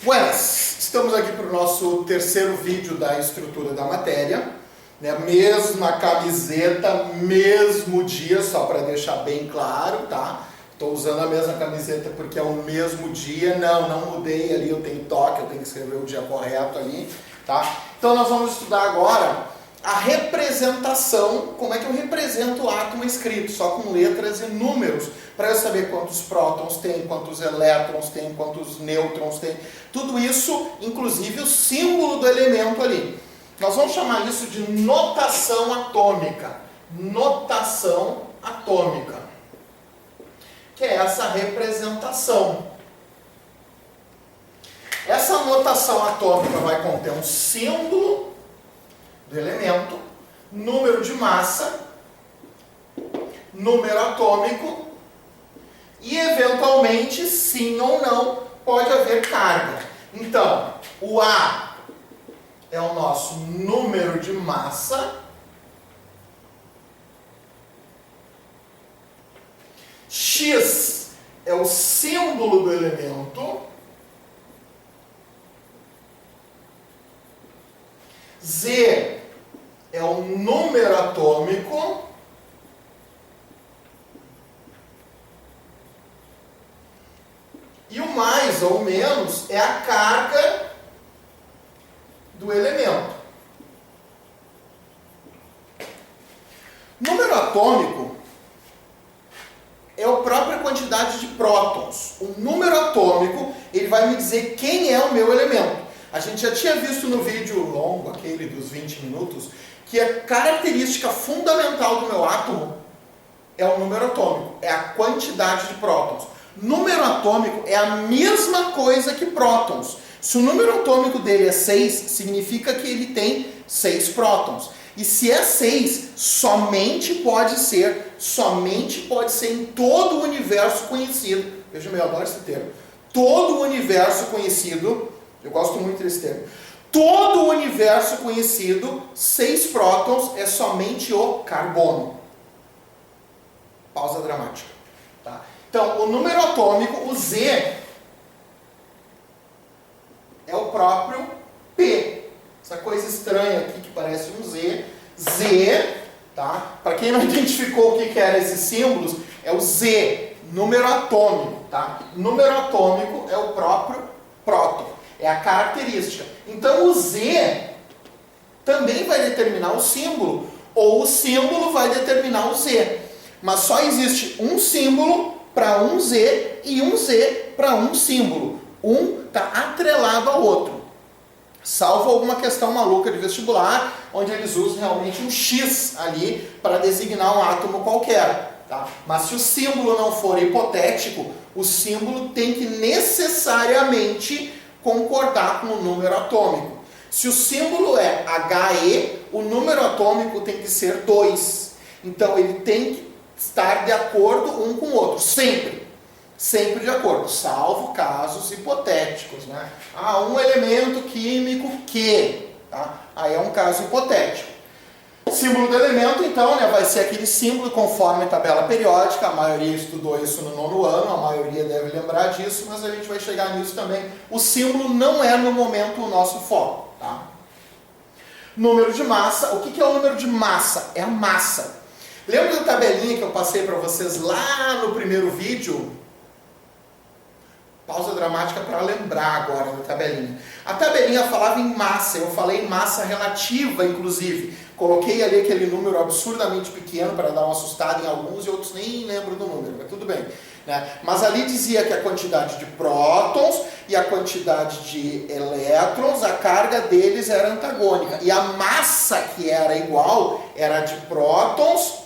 Buenas! Estamos aqui para o nosso terceiro vídeo da estrutura da matéria, né? Mesma camiseta, mesmo dia, só para deixar bem claro, tá? Estou usando a mesma camiseta porque é o mesmo dia, não mudei ali, eu tenho toque, eu tenho que escrever o dia correto ali, tá? Então nós vamos estudar agora a representação, como é que eu represento o átomo escrito, só com letras e números, para eu saber quantos prótons tem, quantos elétrons tem, quantos nêutrons tem, tudo isso, inclusive o símbolo do elemento ali. Nós vamos chamar isso de notação atômica. Notação atômica, que é essa representação. Essa notação atômica vai conter um símbolo do elemento, número de massa, número atômico e, eventualmente, sim ou não, pode haver carga. Então, o A é o nosso número de massa, X é o símbolo do elemento, Z é o número atômico e o mais ou menos é a carga do elemento. Número atômico é a própria quantidade de prótons. O número atômico, ele vai me dizer quem é o meu elemento. A gente já tinha visto no vídeo longo, aquele dos 20 minutos, que a característica fundamental do meu átomo é o número atômico, é a quantidade de prótons. Número atômico é a mesma coisa que prótons. Se o número atômico dele é 6, significa que ele tem 6 prótons. E se é 6, somente pode ser em todo o universo conhecido. Veja, eu adoro esse termo. Todo o universo conhecido, eu gosto muito desse termo. Todo o universo conhecido, 6 prótons é somente o carbono. Pausa dramática. Tá? Então, o número atômico, o Z, é o próprio P. Essa coisa estranha aqui que parece um Z. Z, tá? Para quem não identificou o que eram esses símbolos, é o Z, número atômico, tá? Número atômico é o próprio próton, é a característica. Então o Z também vai determinar o símbolo, ou o símbolo vai determinar o Z. Mas só existe um símbolo para um Z e um Z para um símbolo. Um está atrelado ao outro. Salvo alguma questão maluca de vestibular, onde eles usam realmente um X ali para designar um átomo qualquer. Tá? Mas se o símbolo não for hipotético, o símbolo tem que necessariamente concordar com o número atômico. Se o símbolo é HE, o número atômico tem que ser 2. Então ele tem que estar de acordo um com o outro, sempre. Sempre de acordo, salvo casos hipotéticos, né? Um elemento químico que, tá? Aí é um caso hipotético. Símbolo do elemento, então, né, vai ser aquele símbolo conforme a tabela periódica. A maioria estudou isso no 9º ano, a maioria deve lembrar disso, mas a gente vai chegar nisso também. O símbolo não é, no momento, o nosso foco, tá? Número de massa. O que é o número de massa? É a massa. Lembra da tabelinha que eu passei para vocês lá no primeiro vídeo? Pausa dramática para lembrar agora da tabelinha. A tabelinha falava em massa, eu falei em massa relativa, inclusive. Coloquei ali aquele número absurdamente pequeno para dar uma assustada em alguns e outros nem lembro do número, mas tudo bem. Né? Mas ali dizia que a quantidade de prótons e a quantidade de elétrons, a carga deles era antagônica. E a massa que era igual era de prótons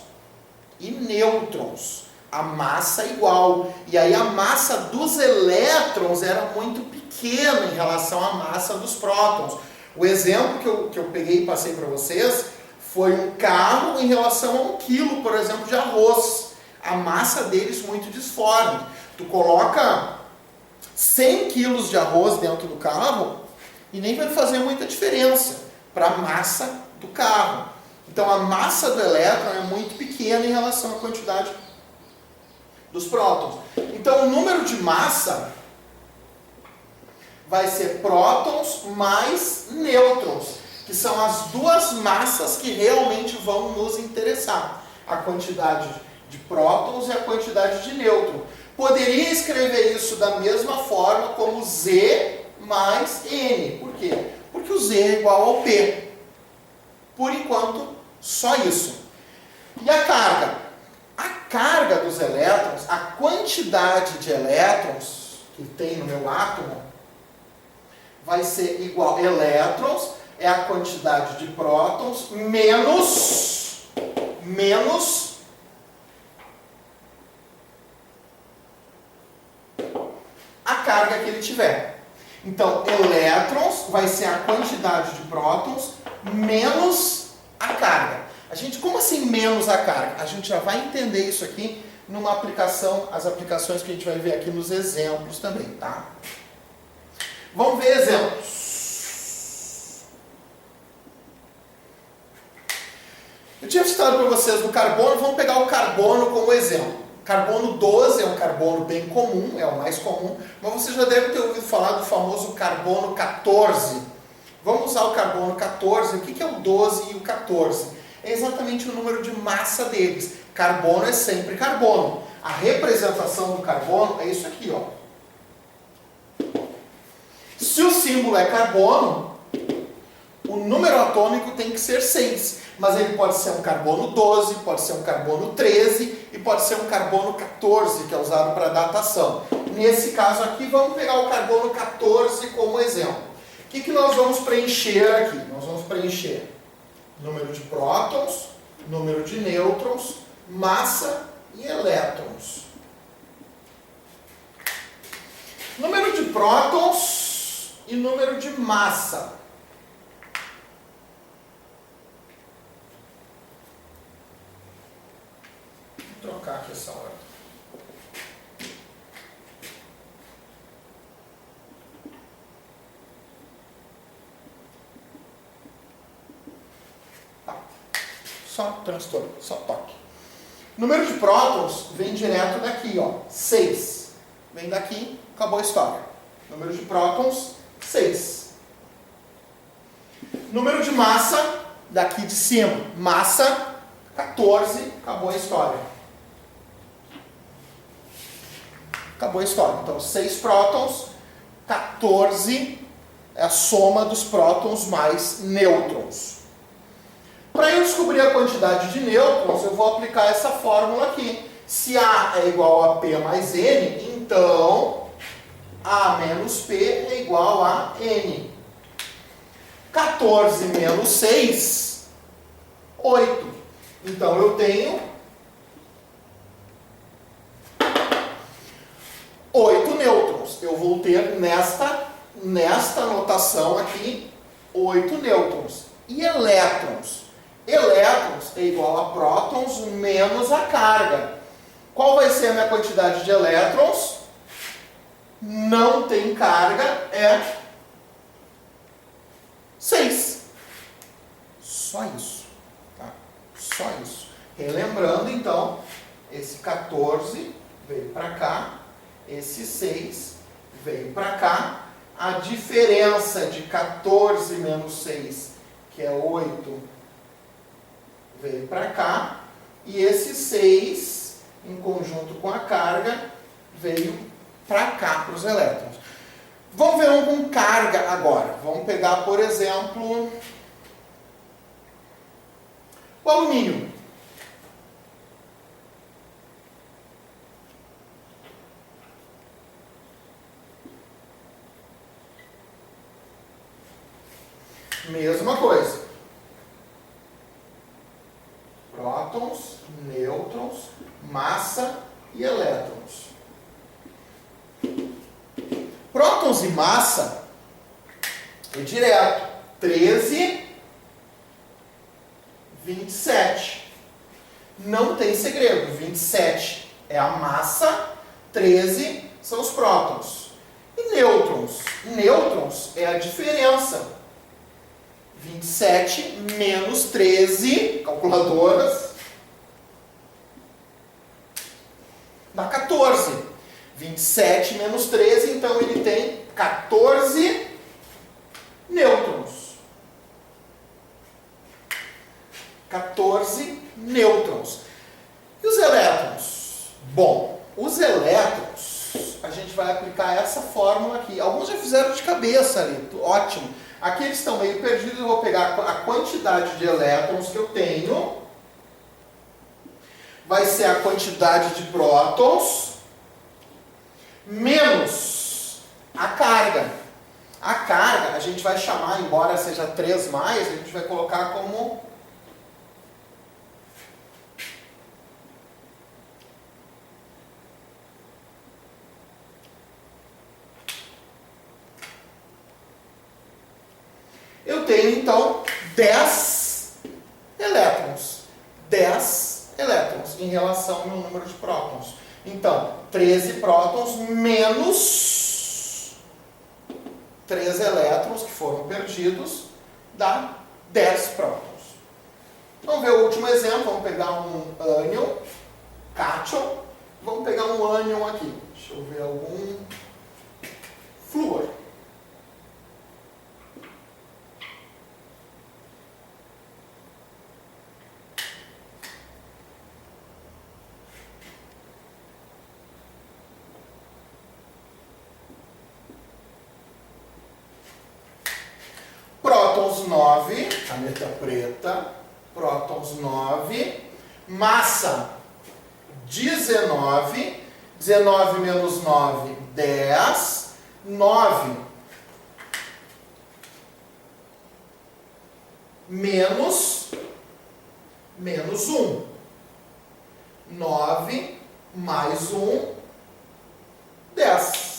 e nêutrons. A massa igual. E aí a massa dos elétrons era muito pequena em relação à massa dos prótons. O exemplo que eu peguei e passei para vocês foi um carro em relação a 1 quilo, por exemplo, de arroz. A massa deles muito disforme. Tu coloca 100 quilos de arroz dentro do carro e nem vai fazer muita diferença para a massa do carro. Então a massa do elétron é muito pequena em relação à quantidade dos prótons. Então o número de massa vai ser prótons mais nêutrons, que são as duas massas que realmente vão nos interessar. A quantidade de prótons e a quantidade de nêutrons. Poderia escrever isso da mesma forma como Z mais N. Por quê? Porque o Z é igual ao P. Por enquanto, só isso. E a carga? A carga dos elétrons, a quantidade de elétrons que tem no meu átomo, vai ser igual a elétrons, é a quantidade de prótons, menos a carga que ele tiver. Então, elétrons vai ser a quantidade de prótons menos a carga. A gente, como assim menos a carga? A gente já vai entender isso aqui numa aplicação, as aplicações que a gente vai ver aqui nos exemplos também, tá? Vamos ver exemplos. Eu tinha citado para vocês do carbono, vamos pegar o carbono como exemplo. Carbono 12 é um carbono bem comum, é o mais comum, mas você já deve ter ouvido falar do famoso carbono 14. Vamos usar o carbono 14. O que é o 12 e o 14? É exatamente o número de massa deles. Carbono é sempre carbono. A representação do carbono é isso aqui, ó. Se o símbolo é carbono, o número atômico tem que ser 6. Mas ele pode ser um carbono 12, pode ser um carbono 13 e pode ser um carbono 14, que é usado para datação. Nesse caso aqui, vamos pegar o carbono 14 como exemplo. O que nós vamos preencher aqui? Nós vamos preencher número de prótons, número de nêutrons, massa e elétrons. Número de prótons e número de massa. Vou trocar aqui essa ordem. Tá. Só transtorno, só toque. Número de prótons vem direto daqui, ó. 6. Vem daqui, acabou a história. Número de prótons, 6. Número de massa, daqui de cima. Massa, 14, acabou a história. Acabou a história. Então, 6 prótons, 14 é a soma dos prótons mais nêutrons. Para eu descobrir a quantidade de nêutrons, eu vou aplicar essa fórmula aqui. Se A é igual a P mais N, então A menos P é igual a N. 14 menos 6, 8. Então, eu tenho 8 nêutrons. Eu vou ter nesta notação aqui 8 nêutrons. E elétrons? Elétrons é igual a prótons menos a carga. Qual vai ser a minha quantidade de elétrons? Não tem carga, é 6. Só isso. Tá? Só isso. Relembrando, então, esse 14 veio para cá. Esse 6 veio para cá. A diferença de 14 menos 6, que é 8, veio para cá. E esse 6, em conjunto com a carga, veio para cá, para os elétrons. Vamos ver um com carga agora. Vamos pegar, por exemplo, o alumínio. Mesma coisa. Prótons, nêutrons, massa e elétrons. Prótons e massa é direto. 13, 27. Não tem segredo. 27 é a massa, 13 são os prótons. E nêutrons? Nêutrons é a diferença. 27 menos 13, calculadoras, dá 14. 27 menos 13, então ele tem 14 nêutrons. 14 nêutrons. E os elétrons? Bom, os elétrons, a gente vai aplicar essa fórmula aqui. Alguns já fizeram de cabeça ali, ótimo. Aqui eles estão meio perdidos, eu vou pegar a quantidade de elétrons que eu tenho. Vai ser a quantidade de prótons menos a carga. A carga a gente vai chamar, embora seja 3+, a gente vai colocar como eu tenho então 10 elétrons. 10 elétrons em relação ao meu número de prótons. Então, 13 prótons menos 3 elétrons que foram perdidos dá 10 prótons. Vamos ver o último exemplo. Vamos pegar um ânion, cátion. Vamos pegar um ânion aqui. Deixa eu ver algum flúor. Prótons 9, caneta preta, prótons 9, massa 19, 19 menos 9, 10, 9 menos 1, 9 mais 1, 10.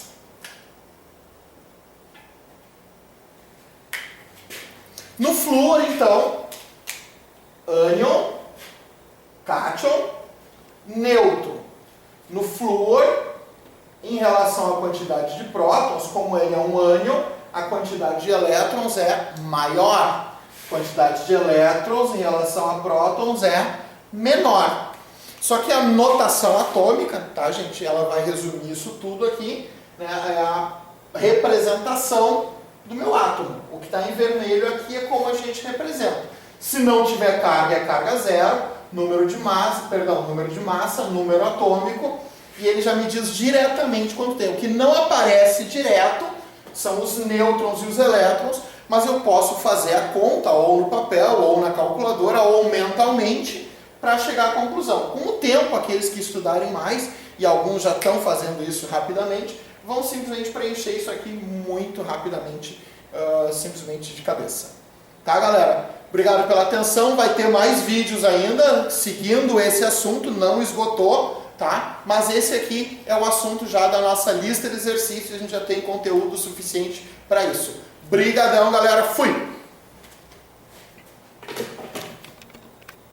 No flúor, então, ânion, cátion, neutro. No flúor, em relação à quantidade de prótons, como ele é um ânion, a quantidade de elétrons é maior. A quantidade de elétrons em relação a prótons é menor. Só que a notação atômica, tá, gente? Ela vai resumir isso tudo aqui, né? É a representação do meu átomo. O que está em vermelho aqui é como a gente representa. Se não tiver carga, é carga zero, número de massa, número atômico, e ele já me diz diretamente quanto tem. O que não aparece direto são os nêutrons e os elétrons, mas eu posso fazer a conta ou no papel, ou na calculadora, ou mentalmente, para chegar à conclusão. Com o tempo, aqueles que estudarem mais, e alguns já estão fazendo isso rapidamente, vão simplesmente preencher isso aqui muito rapidamente, simplesmente de cabeça. Tá, galera? Obrigado pela atenção. Vai ter mais vídeos ainda, seguindo esse assunto, não esgotou, tá? Mas esse aqui é o assunto já da nossa lista de exercícios, a gente já tem conteúdo suficiente para isso. Brigadão, galera. Fui!